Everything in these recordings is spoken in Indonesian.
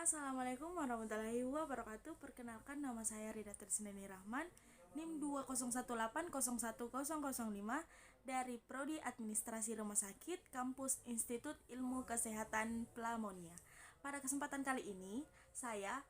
Assalamualaikum warahmatullahi wabarakatuh. Perkenalkan, nama saya Rida Trisnani Rahman, NIM 201801005 dari Prodi Administrasi Rumah Sakit Kampus Institut Ilmu Kesehatan Pelamonia. Pada kesempatan kali ini, saya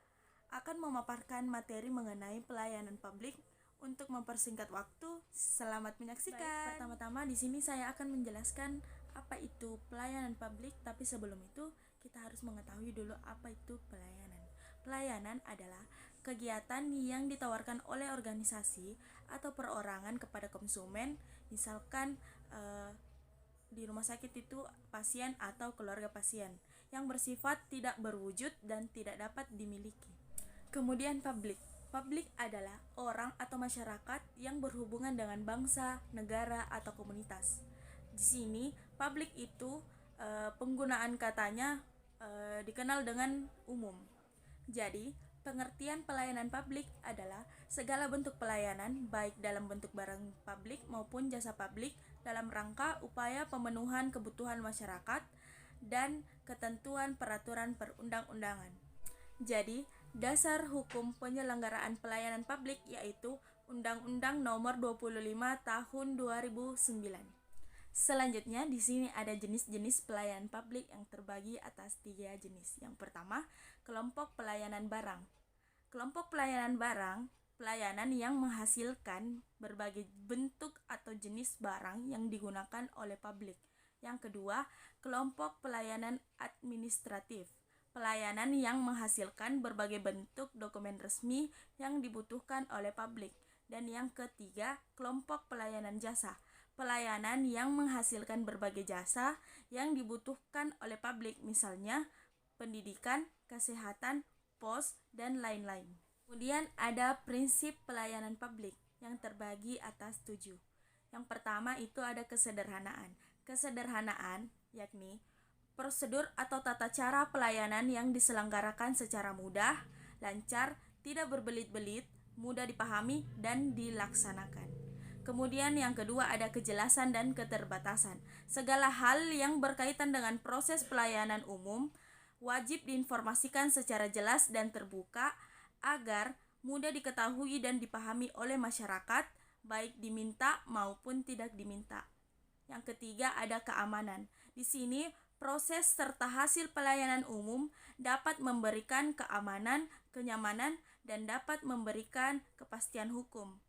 akan memaparkan materi mengenai pelayanan publik. Untuk mempersingkat waktu, selamat menyaksikan. Baik, pertama-tama di sini saya akan menjelaskan apa itu pelayanan publik, tapi sebelum itu kita harus mengetahui dulu apa itu pelayanan. Pelayanan adalah kegiatan yang ditawarkan oleh organisasi atau perorangan kepada konsumen, misalkan di rumah sakit itu pasien atau keluarga pasien, yang bersifat tidak berwujud dan tidak dapat dimiliki. Kemudian publik. Publik adalah orang atau masyarakat yang berhubungan dengan bangsa, negara, atau komunitas. Di sini publik itu penggunaan katanya dikenal dengan umum. Jadi, pengertian pelayanan publik adalah segala bentuk pelayanan baik dalam bentuk barang publik maupun jasa publik dalam rangka upaya pemenuhan kebutuhan masyarakat dan ketentuan peraturan perundang-undangan. Jadi, dasar hukum penyelenggaraan pelayanan publik yaitu Undang-Undang Nomor 25 Tahun 2009. Selanjutnya, di sini ada jenis-jenis pelayanan publik yang terbagi atas 3 jenis. Yang pertama, kelompok pelayanan barang. Kelompok pelayanan barang, pelayanan yang menghasilkan berbagai bentuk atau jenis barang yang digunakan oleh publik. Yang kedua, kelompok pelayanan administratif. Pelayanan yang menghasilkan berbagai bentuk dokumen resmi yang dibutuhkan oleh publik. Dan yang ketiga, kelompok pelayanan jasa. Pelayanan yang menghasilkan berbagai jasa yang dibutuhkan oleh publik, misalnya pendidikan, kesehatan, pos, dan lain-lain. Kemudian ada prinsip pelayanan publik yang terbagi atas 7. Yang pertama itu ada kesederhanaan. Kesederhanaan yakni prosedur atau tata cara pelayanan yang diselenggarakan secara mudah, lancar, tidak berbelit-belit, mudah dipahami, dan dilaksanakan. Kemudian yang kedua ada kejelasan dan keterbatasan. Segala hal yang berkaitan dengan proses pelayanan umum wajib diinformasikan secara jelas dan terbuka agar mudah diketahui dan dipahami oleh masyarakat, baik diminta maupun tidak diminta. Yang ketiga ada keamanan. Di sini proses serta hasil pelayanan umum dapat memberikan keamanan, kenyamanan, dan dapat memberikan kepastian hukum.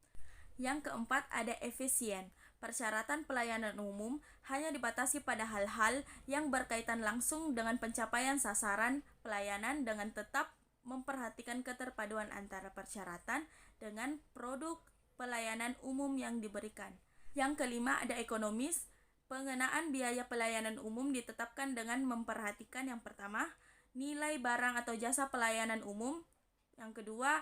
Yang keempat ada efisien. Persyaratan pelayanan umum hanya dibatasi pada hal-hal yang berkaitan langsung dengan pencapaian sasaran pelayanan dengan tetap memperhatikan keterpaduan antara persyaratan dengan produk pelayanan umum yang diberikan. Yang kelima ada ekonomis. Pengenaan biaya pelayanan umum ditetapkan dengan memperhatikan yang pertama, nilai barang atau jasa pelayanan umum. Yang kedua,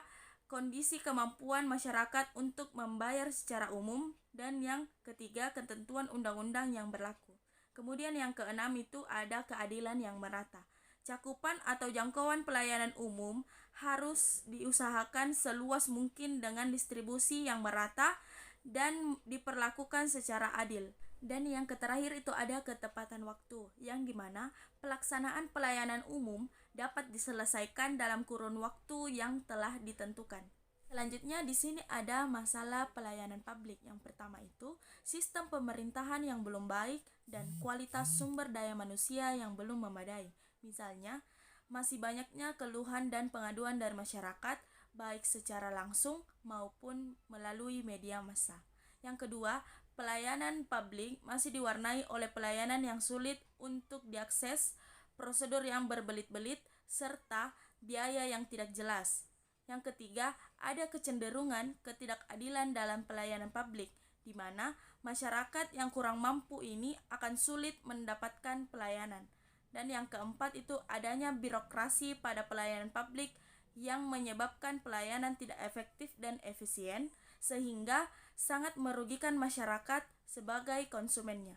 kondisi kemampuan masyarakat untuk membayar secara umum. Dan yang ketiga, ketentuan undang-undang yang berlaku. Kemudian yang keenam itu ada keadilan yang merata. Cakupan atau jangkauan pelayanan umum harus diusahakan seluas mungkin dengan distribusi yang merata dan diperlakukan secara adil. Dan yang terakhir itu ada ketepatan waktu, yang dimana pelaksanaan pelayanan umum dapat diselesaikan dalam kurun waktu yang telah ditentukan. Selanjutnya di sini ada masalah pelayanan publik. Yang pertama itu sistem pemerintahan yang belum baik dan kualitas sumber daya manusia yang belum memadai. Misalnya, masih banyaknya keluhan dan pengaduan dari masyarakat baik secara langsung maupun melalui media massa. Yang kedua, pelayanan publik masih diwarnai oleh pelayanan yang sulit untuk diakses, prosedur yang berbelit-belit, serta biaya yang tidak jelas. Yang ketiga, ada kecenderungan ketidakadilan dalam pelayanan publik, di mana masyarakat yang kurang mampu ini akan sulit mendapatkan pelayanan. Dan yang keempat itu adanya birokrasi pada pelayanan publik yang menyebabkan pelayanan tidak efektif dan efisien, sehingga sangat merugikan masyarakat sebagai konsumennya.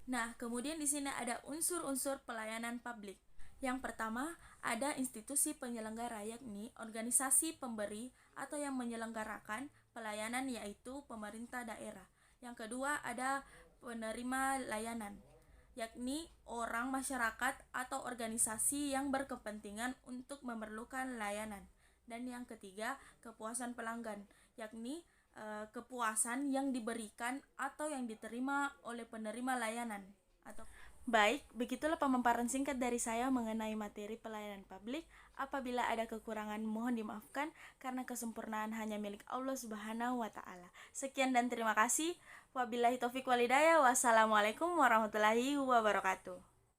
Nah, kemudian di sini ada unsur-unsur pelayanan publik. Yang pertama, ada institusi penyelenggara, yakni organisasi pemberi atau yang menyelenggarakan pelayanan, yaitu pemerintah daerah. Yang kedua, ada penerima layanan. yakni orang, masyarakat, atau organisasi yang berkepentingan untuk memerlukan layanan. Dan yang ketiga, kepuasan pelanggan, yakni kepuasan yang diberikan atau yang diterima oleh penerima layanan. Baik, begitulah pemaparan singkat dari saya mengenai materi pelayanan publik. Apabila ada kekurangan mohon dimaafkan karena kesempurnaan hanya milik Allah Subhanahu wa taala. Sekian dan terima kasih. Wabillahi taufik walhidayah. Wassalamualaikum warahmatullahi wabarakatuh.